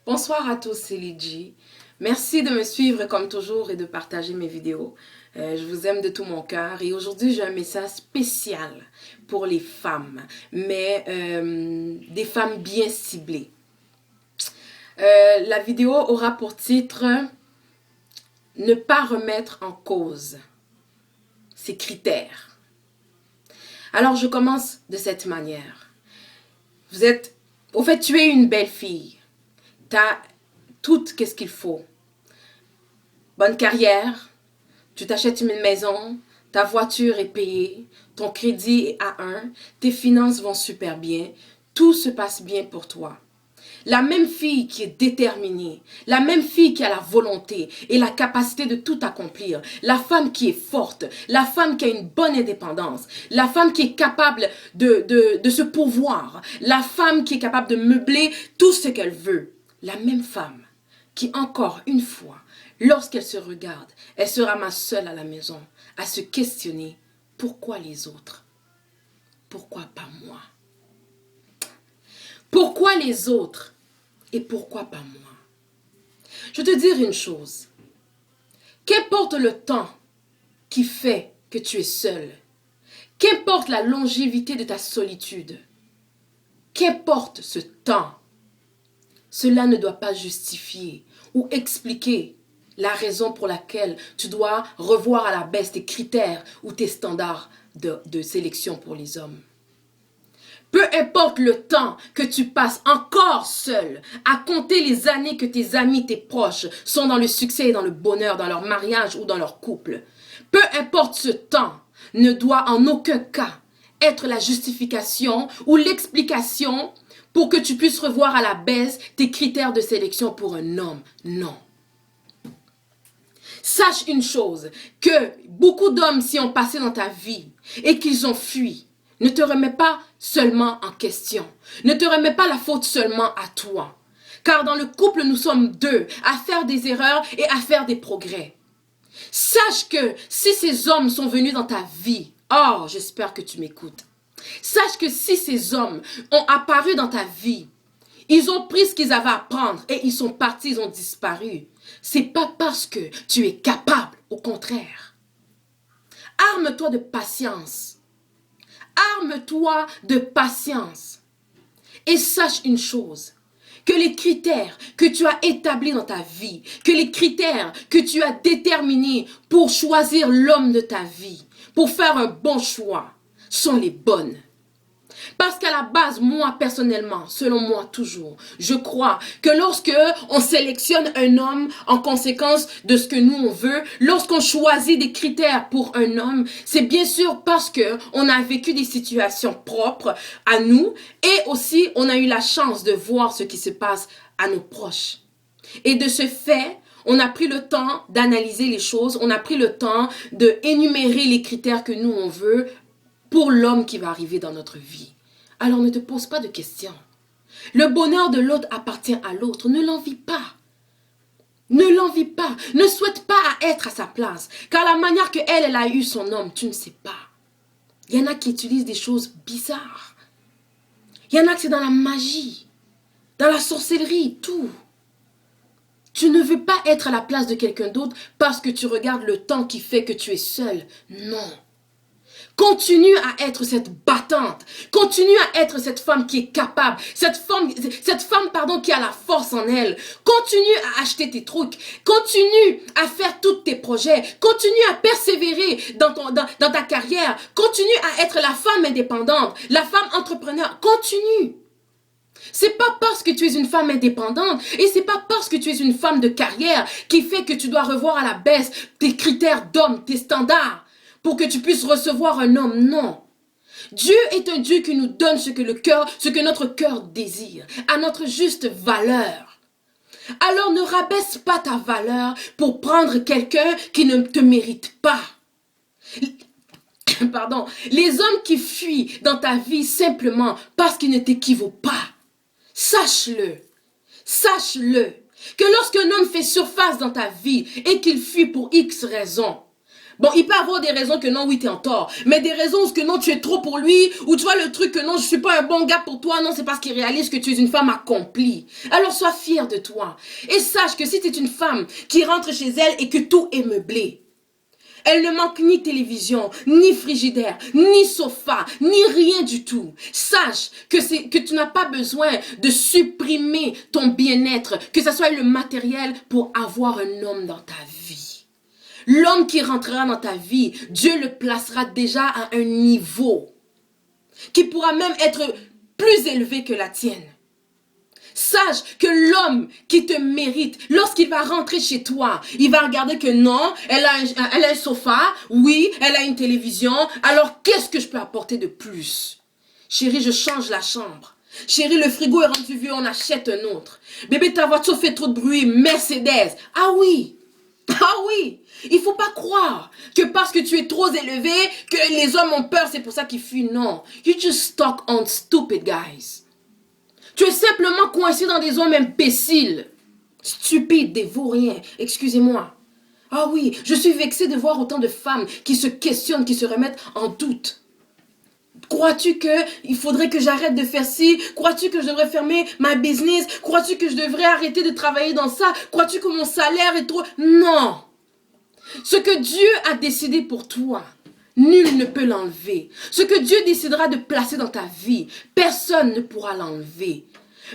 Bonsoir à tous, c'est Lydie. Merci de me suivre comme toujours et de partager mes vidéos. Je vous aime de tout mon cœur et aujourd'hui j'ai un message spécial pour les femmes, mais des femmes bien ciblées. La vidéo aura pour titre « Ne pas remettre en cause ces critères ». Alors je commence de cette manière. Tu es une belle fille. Tu as tout ce qu'il faut. Bonne carrière, tu t'achètes une maison, ta voiture est payée, ton crédit est à 1, tes finances vont super bien, tout se passe bien pour toi. La même fille qui est déterminée, la même fille qui a la volonté et la capacité de tout accomplir, la femme qui est forte, la femme qui a une bonne indépendance, la femme qui est capable de se pourvoir, la femme qui est capable de meubler tout ce qu'elle veut. La même femme qui, encore une fois, lorsqu'elle se regarde, elle se ramasse seule à la maison, à se questionner, pourquoi les autres? Pourquoi pas moi? Pourquoi les autres? Et pourquoi pas moi? Je vais te dire une chose. Qu'importe le temps qui fait que tu es seul, qu'importe la longévité de ta solitude, qu'importe ce temps, cela ne doit pas justifier ou expliquer la raison pour laquelle tu dois revoir à la baisse tes critères ou tes standards de sélection pour les hommes. Peu importe le temps que tu passes encore seul, à compter les années que tes amis, tes proches sont dans le succès et dans le bonheur, dans leur mariage ou dans leur couple. Peu importe ce temps, ne doit en aucun cas être la justification ou l'explication pour que tu puisses revoir à la baisse tes critères de sélection pour un homme. Non. Sache une chose, que beaucoup d'hommes s'y ont passé dans ta vie et qu'ils ont fui. Ne te remets pas seulement en question. Ne te remets pas la faute seulement à toi. Car dans le couple, nous sommes deux à faire des erreurs et à faire des progrès. Sache que si ces hommes sont venus dans ta vie, oh, j'espère que tu m'écoutes. Sache que si ces hommes ont apparu dans ta vie, ils ont pris ce qu'ils avaient à prendre et ils sont partis, ils ont disparu. C'est pas parce que tu es capable, au contraire. Arme-toi de patience. Arme-toi de patience et sache une chose, que les critères que tu as établis dans ta vie, que les critères que tu as déterminés pour choisir l'homme de ta vie, pour faire un bon choix, sont les bonnes. Parce qu'à la base, moi personnellement, selon moi toujours, je crois que lorsque on sélectionne un homme en conséquence de ce que nous on veut, lorsqu'on choisit des critères pour un homme, c'est bien sûr parce que on a vécu des situations propres à nous et aussi on a eu la chance de voir ce qui se passe à nos proches. Et de ce fait, on a pris le temps d'analyser les choses, on a pris le temps de énumérer les critères que nous on veut pour l'homme qui va arriver dans notre vie. Alors ne te pose pas de questions. Le bonheur de l'autre appartient à l'autre. Ne l'envie pas. Ne l'envie pas. Ne souhaite pas être à sa place. Car la manière qu'elle a eu son homme, tu ne sais pas. Il y en a qui utilisent des choses bizarres. Il y en a qui c'est dans la magie, dans la sorcellerie, tout. Tu ne veux pas être à la place de quelqu'un d'autre parce que tu regardes le temps qui fait que tu es seul. Non. Continue à être cette battante. Continue à être cette femme qui est capable. Cette femme qui a la force en elle. Continue à acheter tes trucs. Continue à faire tous tes projets. Continue à persévérer dans ta carrière. Continue à être la femme indépendante. La femme entrepreneur. Continue. C'est pas parce que tu es une femme indépendante et c'est pas parce que tu es une femme de carrière qui fait que tu dois revoir à la baisse tes critères d'homme, tes standards. Pour que tu puisses recevoir un homme, non. Dieu est un Dieu qui nous donne ce que notre cœur désire, à notre juste valeur. Alors ne rabaisse pas ta valeur pour prendre quelqu'un qui ne te mérite pas. Pardon, les hommes qui fuient dans ta vie simplement parce qu'ils ne t'équivaut pas. Sache-le, que lorsqu'un homme fait surface dans ta vie et qu'il fuit pour X raisons, Bon, il peut avoir des raisons que non, oui, t'es en tort. Mais des raisons où que non, tu es trop pour lui. Ou tu vois le truc que non, je suis pas un bon gars pour toi. Non, c'est parce qu'il réalise que tu es une femme accomplie. Alors sois fière de toi. Et sache que si tu es une femme qui rentre chez elle et que tout est meublé, elle ne manque ni télévision, ni frigidaire, ni sofa, ni rien du tout. Sache que tu n'as pas besoin de supprimer ton bien-être, que ce soit le matériel pour avoir un homme dans ta vie. L'homme qui rentrera dans ta vie, Dieu le placera déjà à un niveau qui pourra même être plus élevé que la tienne. Sache que l'homme qui te mérite, lorsqu'il va rentrer chez toi, il va regarder que non, elle a un sofa, oui, elle a une télévision, alors qu'est-ce que je peux apporter de plus? Chérie, je change la chambre. Chérie, le frigo est rendu vieux, on achète un autre. Bébé, ta voiture fait trop de bruit, Mercedes. Ah oui, ah oui, il faut pas croire que parce que tu es trop élevé, que les hommes ont peur, c'est pour ça qu'ils fuient. Non, you just stuck on stupid guys. Tu es simplement coincé dans des hommes imbéciles, stupides, des vauriens, excusez-moi. Ah oui, je suis vexée de voir autant de femmes qui se questionnent, qui se remettent en doute. Crois-tu qu'il faudrait que j'arrête de faire ci? Crois-tu que je devrais fermer ma business? Crois-tu que je devrais arrêter de travailler dans ça? Crois-tu que mon salaire est trop... Non! Ce que Dieu a décidé pour toi, nul ne peut l'enlever. Ce que Dieu décidera de placer dans ta vie, personne ne pourra l'enlever.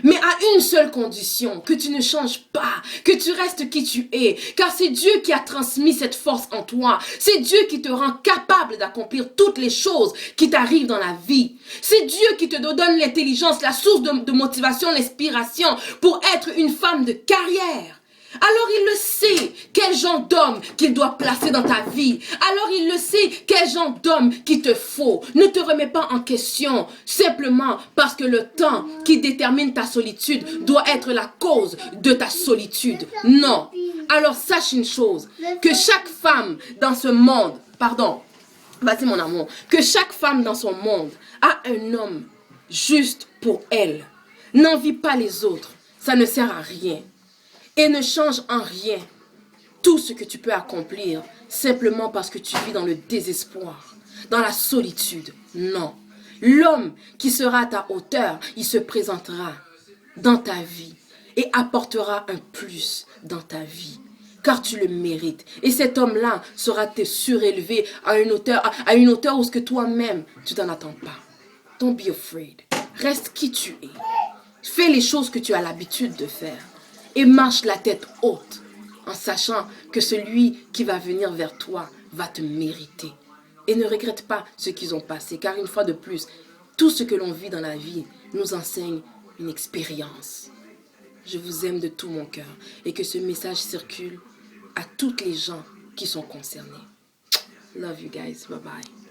Mais à une seule condition, que tu ne changes pas, que tu restes qui tu es. Car c'est Dieu qui a transmis cette force en toi. C'est Dieu qui te rend capable d'accomplir toutes les choses qui t'arrivent dans la vie. C'est Dieu qui te donne l'intelligence, la source de motivation, l'inspiration pour être une femme de carrière. Alors il le sait, quel genre d'homme qu'il doit placer dans ta vie. Alors il le sait, quel genre d'homme qu'il te faut. Ne te remets pas en question, simplement parce que le temps qui détermine ta solitude doit être la cause de ta solitude. Non. Alors sache une chose, que chaque femme dans ce monde, vas-y mon amour, que chaque femme dans son monde a un homme juste pour elle. N'envie pas les autres, ça ne sert à rien. Et ne change en rien tout ce que tu peux accomplir simplement parce que tu vis dans le désespoir, dans la solitude. Non. L'homme qui sera à ta hauteur, il se présentera dans ta vie et apportera un plus dans ta vie. Car tu le mérites. Et cet homme-là sera te surélever à une hauteur où ce que toi-même, tu t'en attends pas. Don't be afraid. Reste qui tu es. Fais les choses que tu as l'habitude de faire. Et marche la tête haute en sachant que celui qui va venir vers toi va te mériter. Et ne regrette pas ce qu'ils ont passé, car une fois de plus, tout ce que l'on vit dans la vie nous enseigne une expérience. Je vous aime de tout mon cœur et que ce message circule à toutes les gens qui sont concernés. Love you guys. Bye bye.